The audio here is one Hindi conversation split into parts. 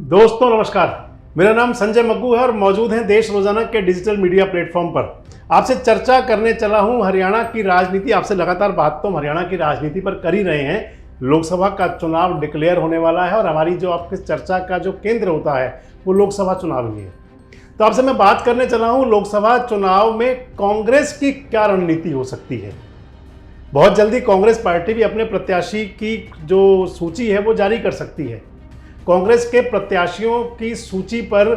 दोस्तों नमस्कार, मेरा नाम संजय मग्गू है और मौजूद हैं देश रोजाना के डिजिटल मीडिया प्लेटफॉर्म पर। आपसे चर्चा करने चला हूं हरियाणा की राजनीति। आपसे लगातार बात तो हम हरियाणा की राजनीति पर कर ही रहे हैं। लोकसभा का चुनाव डिक्लेयर होने वाला है और हमारी जो आपकी चर्चा का जो केंद्र होता है वो लोकसभा चुनाव ही है। तो आपसे मैं बात करने चला हूँ लोकसभा चुनाव में कांग्रेस की क्या रणनीति हो सकती है। बहुत जल्दी कांग्रेस पार्टी भी अपने प्रत्याशी की जो सूची है वो जारी कर सकती है। कांग्रेस के प्रत्याशियों की सूची पर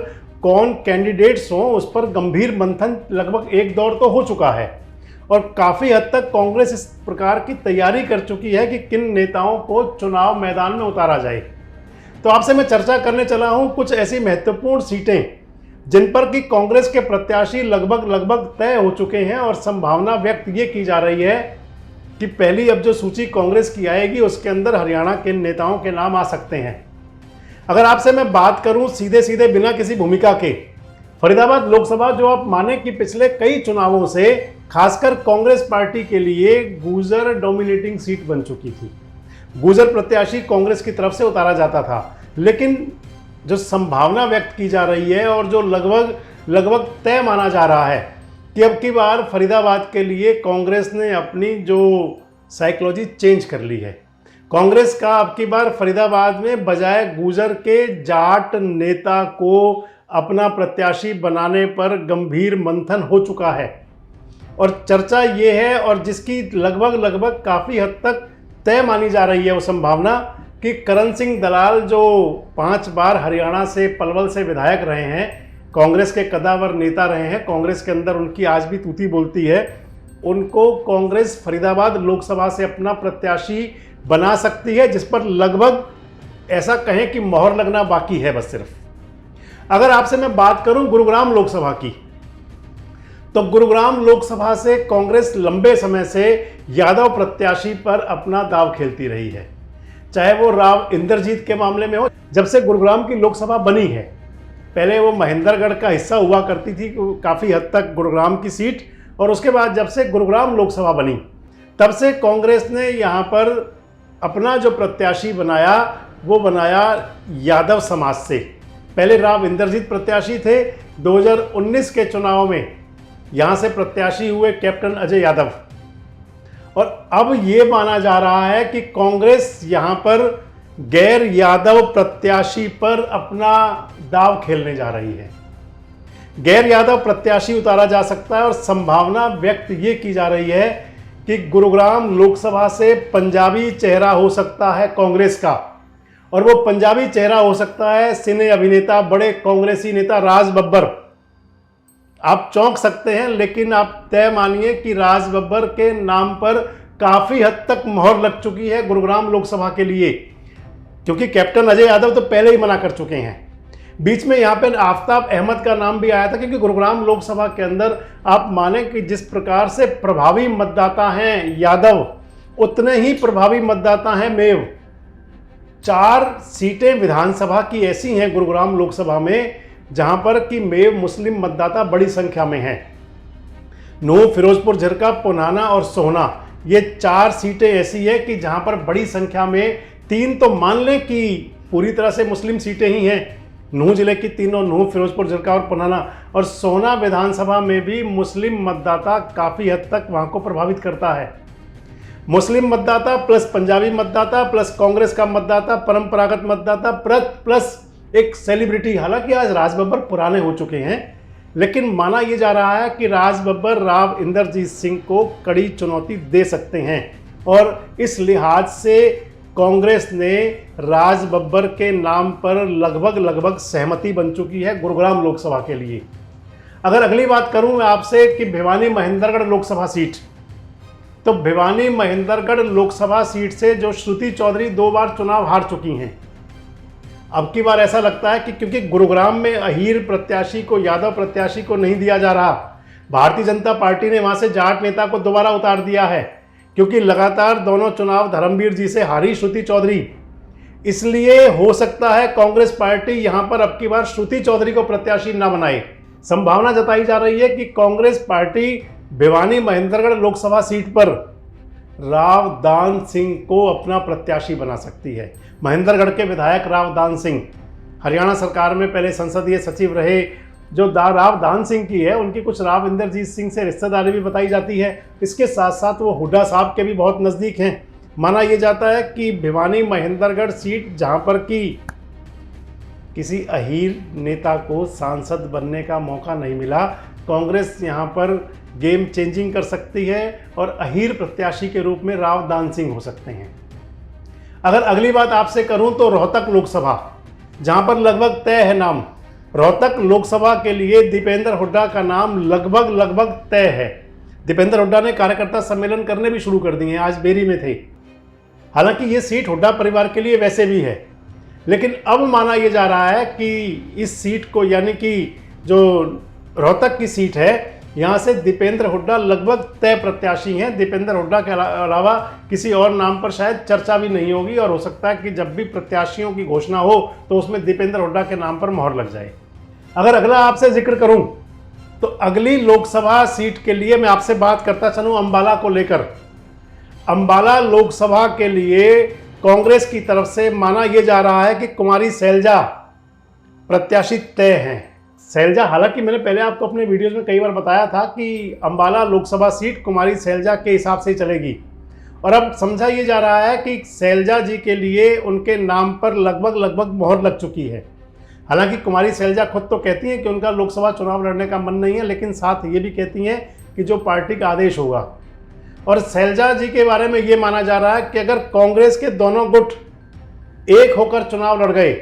कौन कैंडिडेट्स हों उस पर गंभीर मंथन लगभग एक दौर तो हो चुका है और काफ़ी हद तक कांग्रेस इस प्रकार की तैयारी कर चुकी है कि किन नेताओं को चुनाव मैदान में उतारा जाए। तो आपसे मैं चर्चा करने चला हूं कुछ ऐसी महत्वपूर्ण सीटें जिन पर कि कांग्रेस के प्रत्याशी लगभग तय हो चुके हैं और संभावना व्यक्त ये की जा रही है कि पहली अब जो सूची कांग्रेस की आएगी उसके अंदर हरियाणा के नेताओं के नाम आ सकते हैं। अगर आपसे मैं बात करूं सीधे सीधे बिना किसी भूमिका के, फरीदाबाद लोकसभा जो आप माने कि पिछले कई चुनावों से खासकर कांग्रेस पार्टी के लिए गुर्जर डोमिनेटिंग सीट बन चुकी थी। गुर्जर प्रत्याशी कांग्रेस की तरफ से उतारा जाता था, लेकिन जो संभावना व्यक्त की जा रही है और जो लगभग तय माना जा रहा है कि अब की बार फरीदाबाद के लिए कांग्रेस ने अपनी जो साइकोलॉजी चेंज कर ली है। कांग्रेस का अब की बार फरीदाबाद में बजाय गुर्जर के जाट नेता को अपना प्रत्याशी बनाने पर गंभीर मंथन हो चुका है और चर्चा ये है और जिसकी लगभग काफ़ी हद तक तय मानी जा रही है वो संभावना कि करण सिंह दलाल जो 5 बार हरियाणा से पलवल से विधायक रहे हैं, कांग्रेस के कद्दावर नेता रहे हैं, कांग्रेस के अंदर उनकी आज भी तूती बोलती है, उनको कांग्रेस फरीदाबाद लोकसभा से अपना प्रत्याशी बना सकती है, जिस पर लगभग ऐसा कहें कि मोहर लगना बाकी है बस सिर्फ। अगर आपसे मैं बात करूं गुरुग्राम लोकसभा की, तो गुरुग्राम लोकसभा से कांग्रेस लंबे समय से यादव प्रत्याशी पर अपना दांव खेलती रही है, चाहे वो राव इंद्रजीत के मामले में हो। जब से गुरुग्राम की लोकसभा बनी है, पहले वो महेंद्रगढ़ का हिस्सा हुआ करती थी काफ़ी हद तक गुरुग्राम की सीट, और उसके बाद जब से गुरुग्राम लोकसभा बनी तब से कांग्रेस ने यहाँ पर अपना जो प्रत्याशी बनाया वो बनाया यादव समाज से। पहले राव इंद्रजीत प्रत्याशी थे, 2019 के चुनाव में यहाँ से प्रत्याशी हुए कैप्टन अजय यादव, और अब ये माना जा रहा है कि कांग्रेस यहाँ पर गैर यादव प्रत्याशी पर अपना दांव खेलने जा रही है। गैर यादव प्रत्याशी उतारा जा सकता है और संभावना व्यक्त ये की जा रही है कि गुरुग्राम लोकसभा से पंजाबी चेहरा हो सकता है कांग्रेस का, और वो पंजाबी चेहरा हो सकता है सिने अभिनेता, बड़े कांग्रेसी नेता राज बब्बर। आप चौंक सकते हैं, लेकिन आप तय मानिए कि राज बब्बर के नाम पर काफी हद तक मोहर लग चुकी है गुरुग्राम लोकसभा के लिए, क्योंकि कैप्टन अजय यादव तो पहले ही मना कर चुके हैं। बीच में यहाँ पे आफ्ताब अहमद का नाम भी आया था, क्योंकि गुरुग्राम लोकसभा के अंदर आप माने कि जिस प्रकार से प्रभावी मतदाता हैं यादव, उतने ही प्रभावी मतदाता हैं मेव। 4 सीटें विधानसभा की ऐसी हैं गुरुग्राम लोकसभा में जहां पर कि मेव मुस्लिम मतदाता बड़ी संख्या में हैं। नूंह, फिरोजपुर, झिरका, पुनाना और सोहना, ये 4 सीटें ऐसी है कि जहां पर बड़ी संख्या में 3 तो मान लें कि पूरी तरह से मुस्लिम सीटें ही हैं। नूंह जिले की तीनों, नूंह, फिरोजपुर, झिरका और पुनाना, और सोहना विधानसभा में भी मुस्लिम मतदाता काफ़ी हद तक वहाँ को प्रभावित करता है। मुस्लिम मतदाता प्लस पंजाबी मतदाता प्लस कांग्रेस का मतदाता, परंपरागत मतदाता प्लस एक सेलिब्रिटी। हालांकि आज राज बब्बर पुराने हो चुके हैं, लेकिन माना यह जा रहा है कि राज बब्बर राव इंद्रजीत सिंह को कड़ी चुनौती दे सकते हैं, और इस लिहाज से कांग्रेस ने राज बब्बर के नाम पर लगभग सहमति बन चुकी है गुरुग्राम लोकसभा के लिए। अगर अगली बात करूं मैं आपसे कि भिवानी महेंद्रगढ़ लोकसभा सीट, तो भिवानी महेंद्रगढ़ लोकसभा सीट से जो श्रुति चौधरी 2 बार चुनाव हार चुकी हैं, अब की बार ऐसा लगता है कि क्योंकि गुरुग्राम में अहीर प्रत्याशी को, यादव प्रत्याशी को नहीं दिया जा रहा, भारतीय जनता पार्टी ने वहां से जाट नेता को दोबारा उतार दिया है, क्योंकि लगातार दोनों चुनाव धर्मवीर जी से हारी श्रुति चौधरी। इसलिए हो सकता है कांग्रेस पार्टी यहां पर अब की बार श्रुति चौधरी को प्रत्याशी न बनाए। संभावना जताई जा रही है कि कांग्रेस पार्टी भिवानी महेंद्रगढ़ लोकसभा सीट पर राव दान सिंह को अपना प्रत्याशी बना सकती है। महेंद्रगढ़ के विधायक राव दान सिंह हरियाणा सरकार में पहले संसदीय सचिव रहे, जो राव दान सिंह की है, उनकी कुछ राव इंदरजीत सिंह से रिश्तेदारी भी बताई जाती है। इसके साथ साथ वो हुड्डा साहब के भी बहुत नज़दीक हैं। माना यह जाता है कि भिवानी महेंद्रगढ़ सीट, जहां पर कि किसी अहीर नेता को सांसद बनने का मौका नहीं मिला, कांग्रेस यहां पर गेम चेंजिंग कर सकती है और अहीर प्रत्याशी के रूप में राव दान सिंह हो सकते हैं। अगर अगली बात आपसे करूं तो रोहतक लोकसभा, जहां पर लगभग तय है नाम, रोहतक लोकसभा के लिए दीपेंद्र हुड्डा का नाम लगभग तय है। दीपेंद्र हुड्डा ने कार्यकर्ता सम्मेलन करने भी शुरू कर दिए हैं, आज बेरी में थे। हालांकि ये सीट हुड्डा परिवार के लिए वैसे भी है, लेकिन अब माना यह जा रहा है कि इस सीट को, यानी कि जो रोहतक की सीट है, यहाँ से दीपेंद्र हुड्डा लगभग तय प्रत्याशी हैं। दीपेंद्र हुड्डा के अलावा किसी और नाम पर शायद चर्चा भी नहीं होगी और हो सकता है कि जब भी प्रत्याशियों की घोषणा हो तो उसमें दीपेंद्र हुड्डा के नाम पर मोहर लग जाए। अगर अगला आपसे जिक्र करूं तो अगली लोकसभा सीट के लिए मैं आपसे बात करता चलूं अंबाला को लेकर। अंबाला लोकसभा के लिए कांग्रेस की तरफ से माना यह जा रहा है कि कुमारी शैलजा प्रत्याशी तय हैं। शैलजा, हालांकि मैंने पहले आपको अपने वीडियोस में कई बार बताया था कि अंबाला लोकसभा सीट कुमारी शैलजा के हिसाब से चलेगी, और अब समझा ये जा रहा है कि शैलजा जी के लिए उनके नाम पर लगभग मोहर लग चुकी है। हालांकि कुमारी शैलजा खुद तो कहती हैं कि उनका लोकसभा चुनाव लड़ने का मन नहीं है, लेकिन साथ ये भी कहती हैं कि जो पार्टी का आदेश होगा। और शैलजा जी के बारे में ये माना जा रहा है कि अगर कांग्रेस के दोनों गुट एक होकर चुनाव लड़ गए,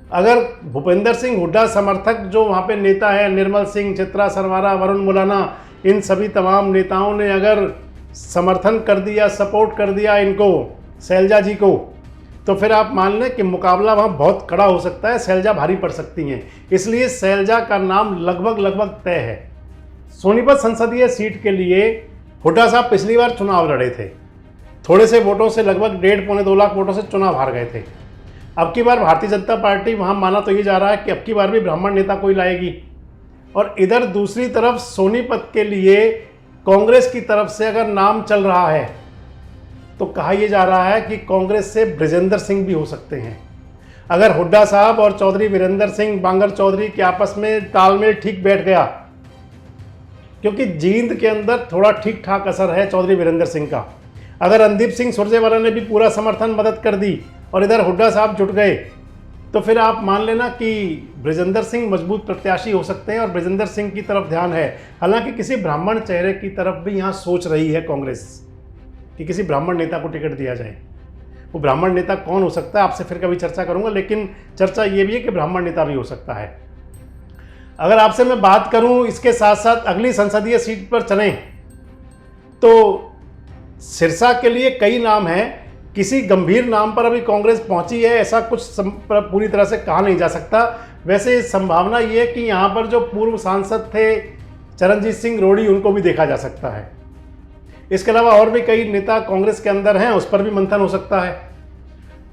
अगर भूपेंद्र सिंह हुड्डा समर्थक जो वहाँ पे नेता है, निर्मल सिंह, चित्रा सरवारा, वरुण मुलाना, इन सभी तमाम नेताओं ने अगर समर्थन कर दिया, सपोर्ट कर दिया इनको, शैलजा जी को, तो फिर आप मान लें कि मुकाबला वहाँ बहुत कड़ा हो सकता है, शैलजा भारी पड़ सकती हैं। इसलिए शैलजा का नाम लगभग तय है। सोनीपत संसदीय सीट के लिए हुड्डा साहब पिछली बार चुनाव लड़े थे, थोड़े से वोटों से, लगभग 1.5-2 लाख वोटों से चुनाव हार गए थे। अब की बार भारतीय जनता पार्टी वहाँ माना तो ये जा रहा है कि अब की बार भी ब्राह्मण नेता कोई लाएगी। और इधर दूसरी तरफ सोनीपत के लिए कांग्रेस की तरफ से अगर नाम चल रहा है तो कहा यह जा रहा है कि कांग्रेस से बृजेंद्र सिंह भी हो सकते हैं। अगर हुड्डा साहब और चौधरी वीरेंद्र सिंह बांगर चौधरी के आपस में तालमेल ठीक बैठ गया, क्योंकि जींद के अंदर थोड़ा ठीक ठाक असर है चौधरी वीरेंद्र सिंह का, अगर रणदीप सिंह सुरजेवाला ने भी पूरा समर्थन मदद कर दी और इधर हुड्डा साहब जुट गए, तो फिर आप मान लेना कि बृजेंद्र सिंह मजबूत प्रत्याशी हो सकते हैं और बृजेंद्र सिंह की तरफ ध्यान है। हालांकि किसी ब्राह्मण चेहरे की तरफ भी यहाँ सोच रही है कांग्रेस कि किसी ब्राह्मण नेता को टिकट दिया जाए। वो ब्राह्मण नेता कौन हो सकता है आपसे फिर कभी चर्चा करूंगा, लेकिन चर्चा ये भी है कि ब्राह्मण नेता भी हो सकता है। अगर आपसे मैं बात करूं इसके साथ साथ अगली संसदीय सीट पर चलें तो सिरसा के लिए कई नाम हैं। किसी गंभीर नाम पर अभी कांग्रेस पहुंची है ऐसा कुछ पूरी तरह से कहा नहीं जा सकता। वैसे संभावना ये है कि यहाँ पर जो पूर्व सांसद थे चरणजीत सिंह रोड़ी, उनको भी देखा जा सकता है। इसके अलावा और भी कई नेता कांग्रेस के अंदर हैं, उस पर भी मंथन हो सकता है।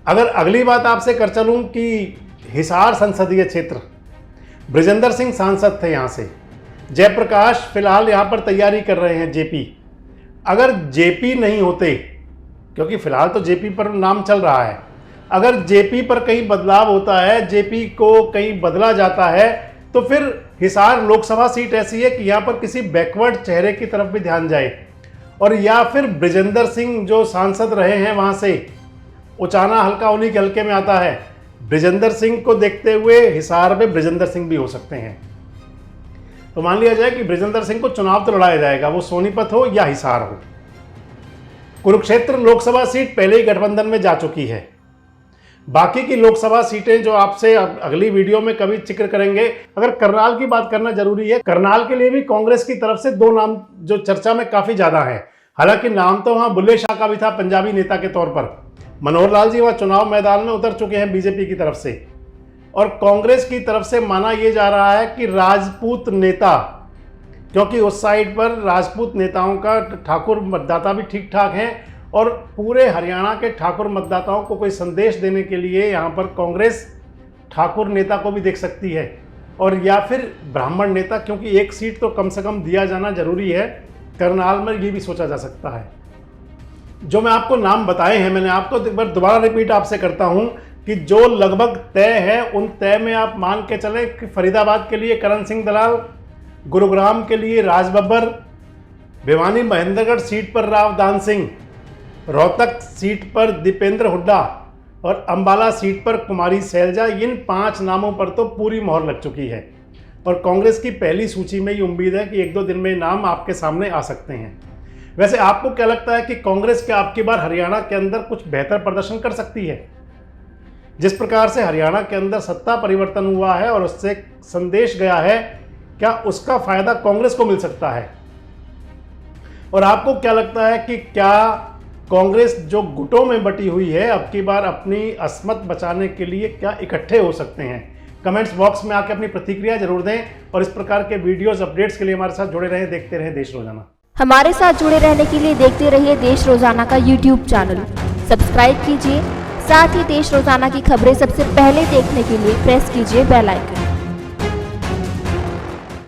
अगर अगली बात आपसे कर चलूँ कि हिसार संसदीय क्षेत्र, बृजेंद्र सिंह सांसद थे यहाँ से, जयप्रकाश फिलहाल यहाँ पर तैयारी कर रहे हैं जेपी। अगर जेपी नहीं होते, क्योंकि फिलहाल तो जेपी पर नाम चल रहा है, अगर जेपी पर कहीं बदलाव होता है, जेपी को कहीं बदला जाता है, तो फिर हिसार लोकसभा सीट ऐसी है कि यहाँ पर किसी बैकवर्ड चेहरे की तरफ भी ध्यान जाए, और या फिर बृजेंद्र सिंह जो सांसद रहे हैं वहाँ से, उचाना हल्का उन्हीं के हल्के में आता है, बृजेंद्र सिंह को देखते हुए हिसार में बृजेंद्र सिंह भी हो सकते हैं। तो मान लिया जाए कि बृजेंद्र सिंह को चुनाव तो लड़ाया जाएगा, वो सोनीपत हो या हिसार हो। कुरुक्षेत्र लोकसभा सीट पहले ही गठबंधन में जा चुकी है। बाकी की लोकसभा सीटें जो आपसे अगली वीडियो में कभी जिक्र करेंगे। अगर करनाल की बात करना जरूरी है, करनाल के लिए भी कांग्रेस की तरफ से 2 नाम जो चर्चा में काफी ज्यादा है। हालांकि नाम तो वहां बुल्ले शाह का भी था पंजाबी नेता के तौर पर। मनोहर लाल जी वहां चुनाव मैदान में उतर चुके हैं बीजेपी की तरफ से, और कांग्रेस की तरफ से माना यह जा रहा है कि राजपूत नेता, क्योंकि उस साइड पर राजपूत नेताओं का ठाकुर मतदाता भी ठीक ठाक हैं, और पूरे हरियाणा के ठाकुर मतदाताओं को कोई संदेश देने के लिए यहाँ पर कांग्रेस ठाकुर नेता को भी देख सकती है, और या फिर ब्राह्मण नेता, क्योंकि एक सीट तो कम से कम दिया जाना जरूरी है। करनाल में ये भी सोचा जा सकता है। जो मैं आपको नाम बताए हैं, मैंने आपको एक बार दोबारा रिपीट आपसे करता हूँ कि जो लगभग तय है उन तय में आप मान के चले कि फरीदाबाद के लिए करण सिंह दलाल, गुरुग्राम के लिए राज बब्बर, भिवानी महेंद्रगढ़ सीट पर राव दान सिंह, रोहतक सीट पर दीपेंद्र हुड्डा और अंबाला सीट पर कुमारी सैलजा, इन 5 नामों पर तो पूरी मोहर लग चुकी है और कांग्रेस की पहली सूची में ये उम्मीद है कि 1-2 दिन में नाम आपके सामने आ सकते हैं। वैसे आपको क्या लगता है कि कांग्रेस क्या आपकी बार हरियाणा के अंदर कुछ बेहतर प्रदर्शन कर सकती है? जिस प्रकार से हरियाणा के अंदर सत्ता परिवर्तन हुआ है और उससे संदेश गया है, क्या उसका फायदा कांग्रेस को मिल सकता है? और आपको क्या लगता है कि क्या कांग्रेस जो गुटों में बटी हुई है अब की बार अपनी अस्मत बचाने के लिए क्या इकट्ठे हो सकते हैं? कमेंट्स बॉक्स में आके अपनी प्रतिक्रिया जरूर दें और इस प्रकार के वीडियोस अपडेट्स के लिए हमारे साथ जुड़े रहें, देखते रहें देश रोजाना। हमारे साथ जुड़े रहने के लिए देखते रहिए देश रोजाना का YouTube चैनल, सब्सक्राइब कीजिए। साथ ही देश रोजाना की खबरें सबसे पहले देखने के लिए प्रेस कीजिए बेल आइकन।